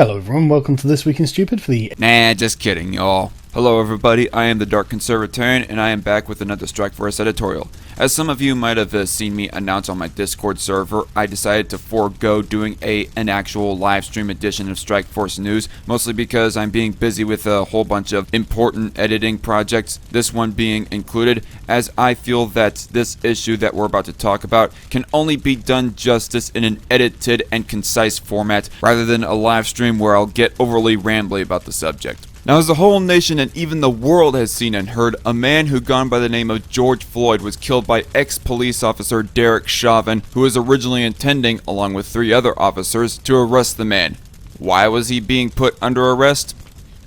Hello everyone, welcome to This Week in Stupid for the... Nah, just kidding, y'all. Hello everybody, I am the Dark Conservatarian, and I am back with another Strike Force editorial. As some of you might have seen me announce on my Discord server, I decided to forego doing an actual live stream edition of Strike Force News, mostly because I'm being busy with a whole bunch of important editing projects, this one being included, as I feel that this issue that we're about to talk about can only be done justice in an edited and concise format, rather than a live stream where I'll get overly rambly about the subject. Now, as the whole nation and even the world has seen and heard, a man who gone by the name of George Floyd was killed by ex-police officer Derek Chauvin, who was originally intending, along with 3 other officers, to arrest the man. Why was he being put under arrest?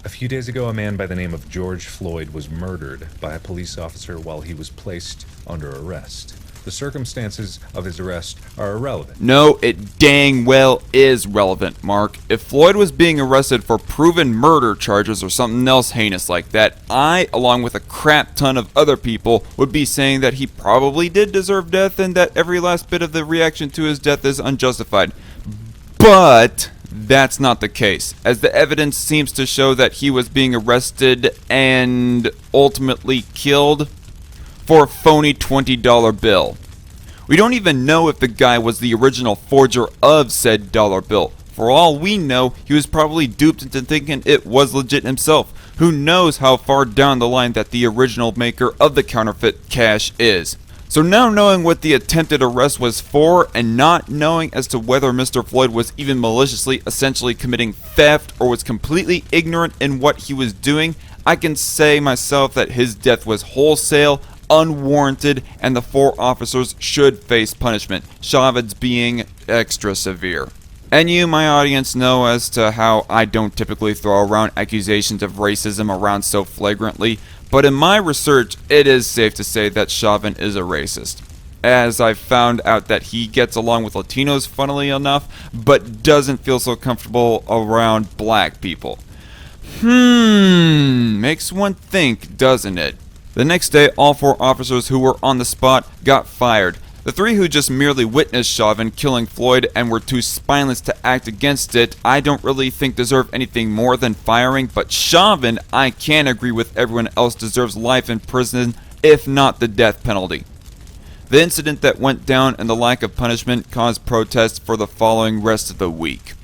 A few days ago, a man by the name of George Floyd was murdered by a police officer while he was placed under arrest. The circumstances of his arrest are irrelevant. No, it dang well is relevant, Mark. If Floyd was being arrested for proven murder charges or something else heinous like that, I, along with a crap ton of other people, would be saying that he probably did deserve death and that every last bit of the reaction to his death is unjustified. But that's not the case, as the evidence seems to show that he was being arrested and ultimately killed for a phony $20 bill. We don't even know if the guy was the original forger of said dollar bill. For all we know, he was probably duped into thinking it was legit himself. Who knows how far down the line that the original maker of the counterfeit cash is. So now knowing what the attempted arrest was for, and not knowing as to whether Mr. Floyd was even maliciously essentially committing theft or was completely ignorant in what he was doing, I can say myself that his death was wholesale, unwarranted, and the 4 officers should face punishment, Chauvin's being extra severe. And you, my audience, know as to how I don't typically throw around accusations of racism around so flagrantly, but in my research, it is safe to say that Chauvin is a racist, as I've found out that he gets along with Latinos, funnily enough, but doesn't feel so comfortable around black people. Makes one think, doesn't it? The next day, all 4 officers who were on the spot got fired. The 3 who just merely witnessed Chauvin killing Floyd and were too spineless to act against it, I don't really think deserve anything more than firing, but Chauvin, I can agree with everyone else, deserves life in prison, if not the death penalty. The incident that went down and the lack of punishment caused protests for the following rest of the week.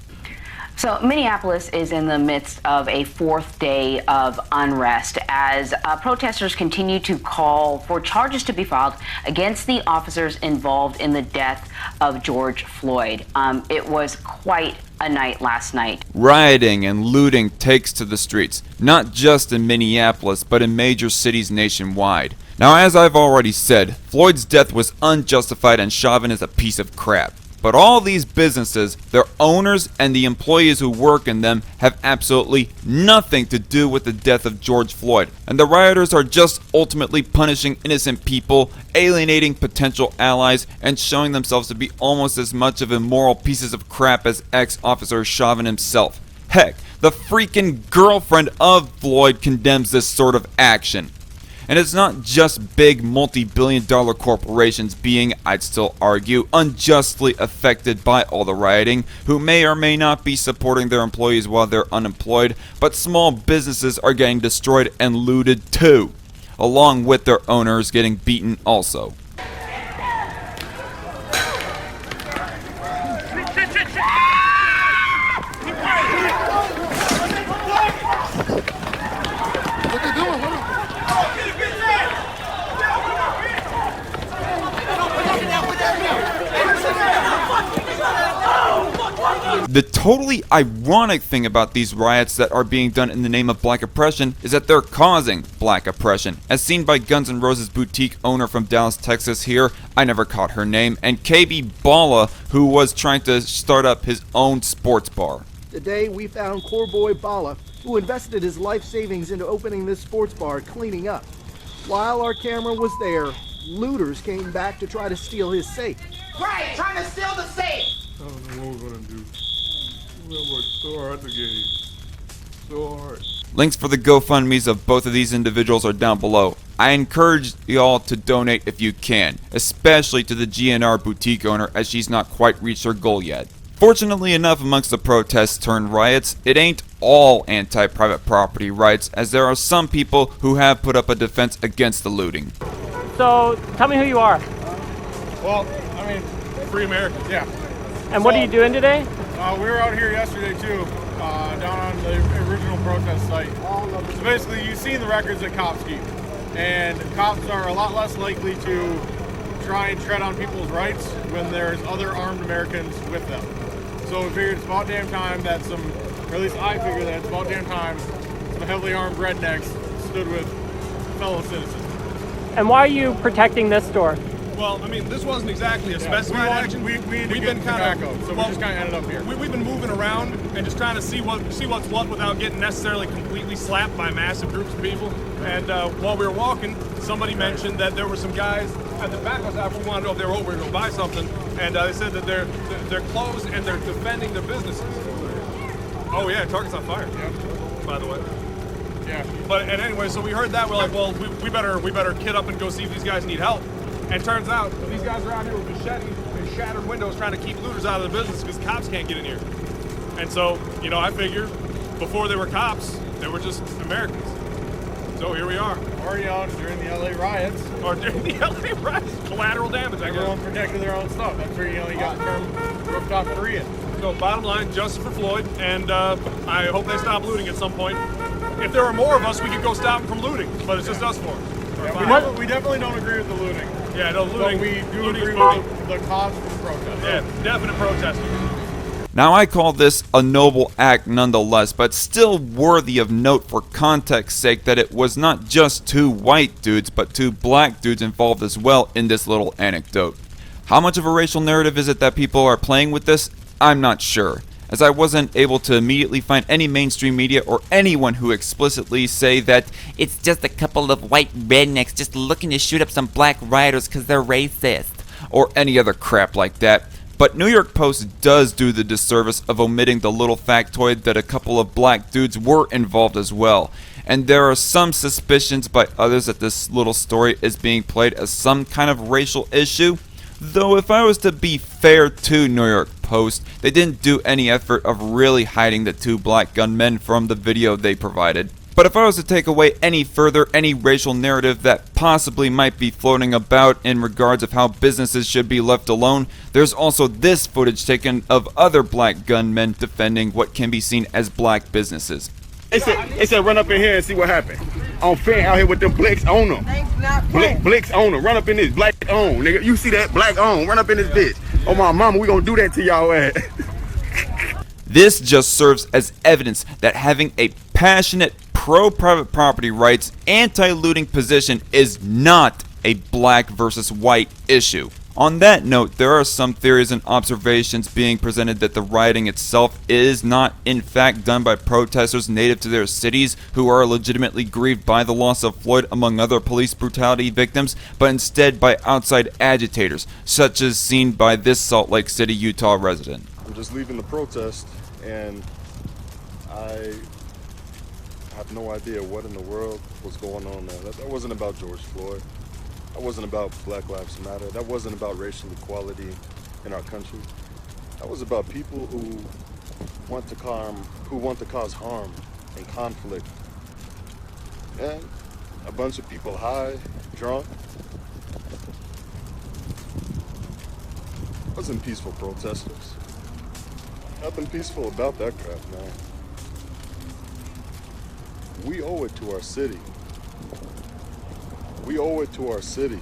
So Minneapolis is in the midst of a 4th day of unrest as protesters continue to call for charges to be filed against the officers involved in the death of George Floyd. It was quite a night last night. Rioting and looting takes to the streets, not just in Minneapolis, but in major cities nationwide. Now, as I've already said, Floyd's death was unjustified and Chauvin is a piece of crap. But all these businesses, their owners, and the employees who work in them have absolutely nothing to do with the death of George Floyd. And the rioters are just ultimately punishing innocent people, alienating potential allies, and showing themselves to be almost as much of immoral pieces of crap as ex-officer Chauvin himself. Heck, the freaking girlfriend of Floyd condemns this sort of action. And it's not just big multi-billion-dollar corporations being, I'd still argue, unjustly affected by all the rioting, who may or may not be supporting their employees while they're unemployed, but small businesses are getting destroyed and looted too, along with their owners getting beaten also. The totally ironic thing about these riots that are being done in the name of black oppression is that they're causing black oppression, as seen by Guns N' Roses boutique owner from Dallas, Texas here, I never caught her name, and KB Balla, who was trying to start up his own sports bar. Today we found core boy Balla, who invested his life savings into opening this sports bar, cleaning up. While our camera was there, looters came back to try to steal his safe. Right, trying to steal the safe! I don't know what we're gonna do. We worked so hard to get here. So hard. Links for the GoFundMes of both of these individuals are down below. I encourage y'all to donate if you can, especially to the GNR boutique owner, as she's not quite reached her goal yet. Fortunately enough, amongst the protests turned riots, it ain't all anti-private property rights, as there are some people who have put up a defense against the looting. So, tell me who you are. Well, I mean, free Americans, yeah. And what are you doing today? We were out here yesterday too, down on the original protest site. So basically, you've seen the records that cops keep, and cops are a lot less likely to try and tread on people's rights when there's other armed Americans with them. So we figured it's about damn time that or at least I figured that it's about damn time some heavily armed rednecks stood with fellow citizens. And why are you protecting this store? Well, I mean, this wasn't exactly a specified action. We've been kind of, so we just kind of ended up here. We've been moving around and just trying to see what's what without getting necessarily completely slapped by massive groups of people. And while we were walking, somebody mentioned that there were some guys at the back of us. We wanted to know if they were over to go buy something, and they said that they're closed and they're defending their businesses. Oh yeah, Target's on fire. Yeah. By the way. Yeah. And anyway, so we heard that. We're like, well, we better kit up and go see if these guys need help. And turns out these guys are out here with machetes and shattered windows trying to keep looters out of the business because cops can't get in here. And so, I figure before they were cops, they were just Americans. So here we are. Or during the LA riots. Or during the LA riots. Collateral damage, I guess. Everyone protected their own stuff. That's where, you got the term rooftop Korean. So bottom line, justice for Floyd, and I hope they stop looting at some point. If there were more of us, we could go stop them from looting, but it's just us four. Yeah, we definitely don't agree with the looting. Yeah, no, looting. But we do agree with the cause for the protest. Yeah, definite protesting. Now I call this a noble act nonetheless, but still worthy of note for context's sake that it was not just two white dudes, but two black dudes involved as well in this little anecdote. How much of a racial narrative is it that people are playing with this? I'm not sure, as I wasn't able to immediately find any mainstream media or anyone who explicitly say that it's just a couple of white rednecks just looking to shoot up some black rioters because they're racist, or any other crap like that. But New York Post does do the disservice of omitting the little factoid that a couple of black dudes were involved as well. And there are some suspicions by others that this little story is being played as some kind of racial issue. Though if I was to be fair to New York Post, they didn't do any effort of really hiding the two black gunmen from the video they provided. But if I was to take away any racial narrative that possibly might be floating about in regards of how businesses should be left alone, there's also this footage taken of other black gunmen defending what can be seen as black businesses. They said run up in here and see what happened. On fan out here with them blicks on them. Blicks on them. Run up in this black on, nigga. You see that black on? Run up in this bitch. Oh my mama, we gonna do that to y'all ass. This just serves as evidence that having a passionate pro-private property rights, anti-looting position is not a black versus white issue. On that note, there are some theories and observations being presented that the rioting itself is not in fact done by protesters native to their cities who are legitimately grieved by the loss of Floyd among other police brutality victims, but instead by outside agitators, such as seen by this Salt Lake City, Utah resident. I'm just leaving the protest, and I have no idea what in the world was going on there. That wasn't about George Floyd. That wasn't about Black Lives Matter. That wasn't about racial equality in our country. That was about people who want to cause harm and conflict. And a bunch of people high, drunk. Wasn't peaceful protesters. Nothing peaceful about that crap, man. We owe it to our city. We owe it to our city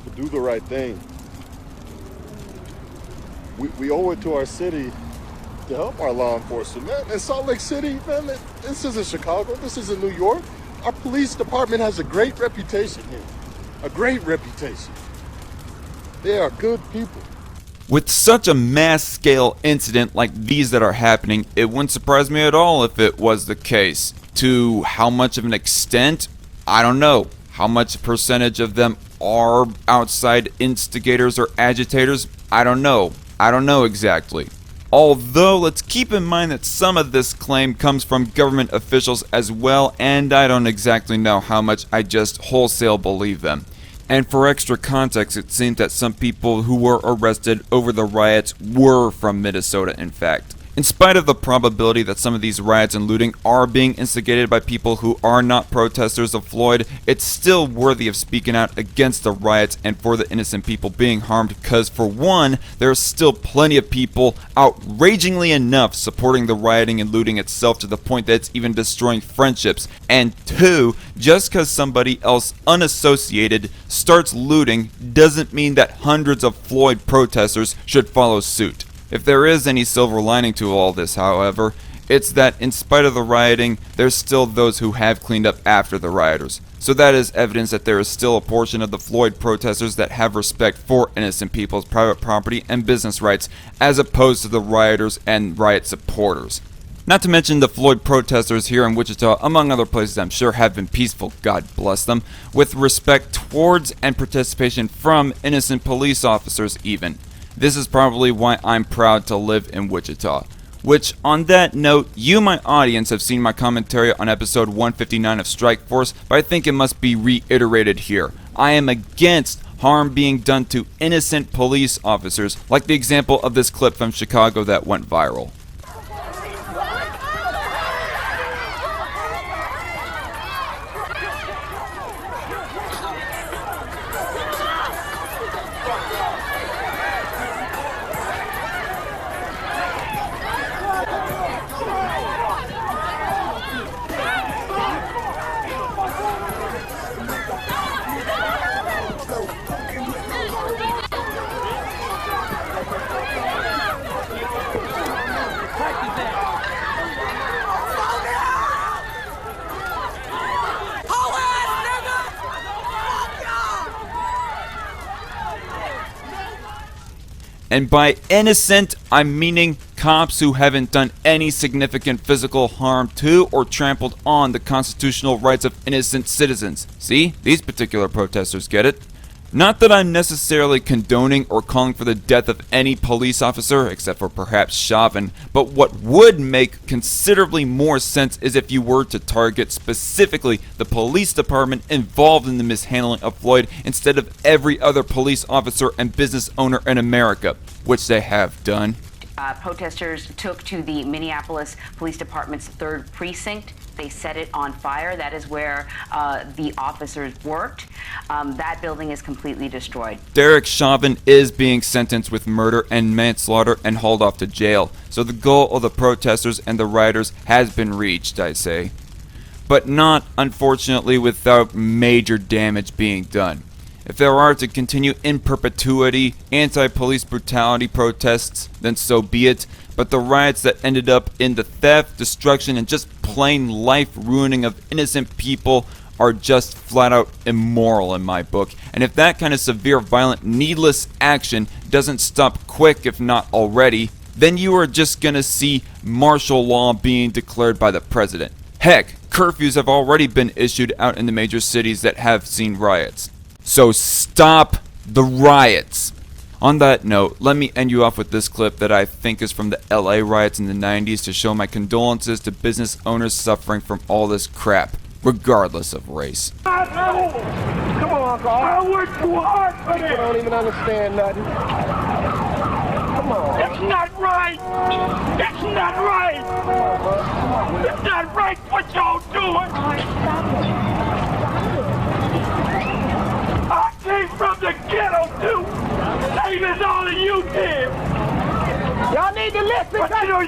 to do the right thing. We owe it to our city to help our law enforcement. Man, in Salt Lake City, man, this isn't Chicago, this isn't New York. Our police department has a great reputation here. A great reputation. They are good people. With such a mass-scale incident like these that are happening, it wouldn't surprise me at all if it was the case. To how much of an extent, I don't know. How much percentage of them are outside instigators or agitators, I don't know. I don't know exactly. Although, let's keep in mind that some of this claim comes from government officials as well, and I don't exactly know how much I just wholesale believe them. And for extra context, it seems that some people who were arrested over the riots were from Minnesota, in fact. In spite of the probability that some of these riots and looting are being instigated by people who are not protesters of Floyd, it's still worthy of speaking out against the riots and for the innocent people being harmed because, for one, there are still plenty of people, outragingly enough, supporting the rioting and looting itself to the point that it's even destroying friendships. And two, just because somebody else unassociated starts looting doesn't mean that hundreds of Floyd protesters should follow suit. If there is any silver lining to all this, however, it's that in spite of the rioting, there's still those who have cleaned up after the rioters. So that is evidence that there is still a portion of the Floyd protesters that have respect for innocent people's private property and business rights, as opposed to the rioters and riot supporters. Not to mention the Floyd protesters here in Wichita, among other places I'm sure have been peaceful, God bless them, with respect towards and participation from innocent police officers even. This is probably why I'm proud to live in Wichita. Which, on that note, you, my audience, have seen my commentary on episode 159 of Strikeforce, but I think it must be reiterated here. I am against harm being done to innocent police officers, like the example of this clip from Chicago that went viral. And by innocent, I'm meaning cops who haven't done any significant physical harm to or trampled on the constitutional rights of innocent citizens. See, these particular protesters get it. Not that I'm necessarily condoning or calling for the death of any police officer, except for perhaps Chauvin, but what would make considerably more sense is if you were to target specifically the police department involved in the mishandling of Floyd instead of every other police officer and business owner in America, which they have done. Protesters took to the Minneapolis Police Department's 3rd precinct. They set it on fire. That is where the officers worked. That building is completely destroyed. Derek Chauvin is being sentenced with murder and manslaughter and hauled off to jail. So the goal of the protesters and the rioters has been reached, I say. But not, unfortunately, without major damage being done. If there are to continue in perpetuity anti-police brutality protests, then so be it. But the riots that ended up in the theft, destruction, and just plain life ruining of innocent people are just flat out immoral in my book. And if that kind of severe, violent, needless action doesn't stop quick, if not already, then you are just gonna see martial law being declared by the president. Heck, curfews have already been issued out in the major cities that have seen riots. So stop the riots. On that note, let me end you off with this clip that I think is from the LA riots in the 90s to show my condolences to business owners suffering from all this crap, regardless of race. Come on, Carl. I work too hard for this. You don't even understand nothing. Come on. It's not right. It's not right. It's not right what y'all doing. I came from the ghetto too, same as all of you did. Y'all need to listen. But you know,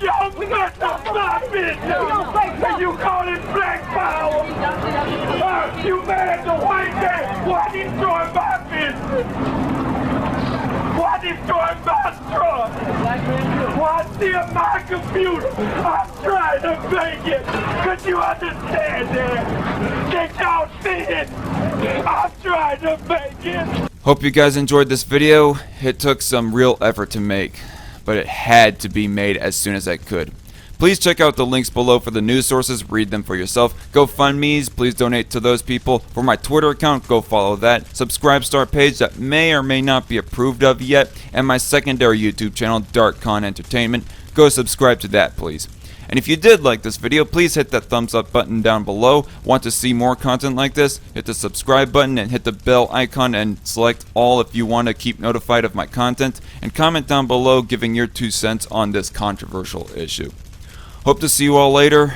y'all messed up my business. And you call it black power. You mad at the white man? Why destroy my business? Why destroy my truck? Why steal my computer? I'm trying to make it. Could you understand that? Did y'all see it? I'm trying to make it. Hope you guys enjoyed this video. It took some real effort to make, but it had to be made as soon as I could. Please check out the links below for the news sources, read them for yourself. GoFundMe's, please donate to those people. For my Twitter account, go follow that. Subscribe page that may or may not be approved of yet. And my secondary YouTube channel, DarkCon Entertainment. Go subscribe to that, please. And if you did like this video, please hit that thumbs up button down below. Want to see more content like this? Hit the subscribe button and hit the bell icon and select all if you want to keep notified of my content. And comment down below giving your 2 cents on this controversial issue. Hope to see you all later.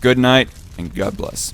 Good night and God bless.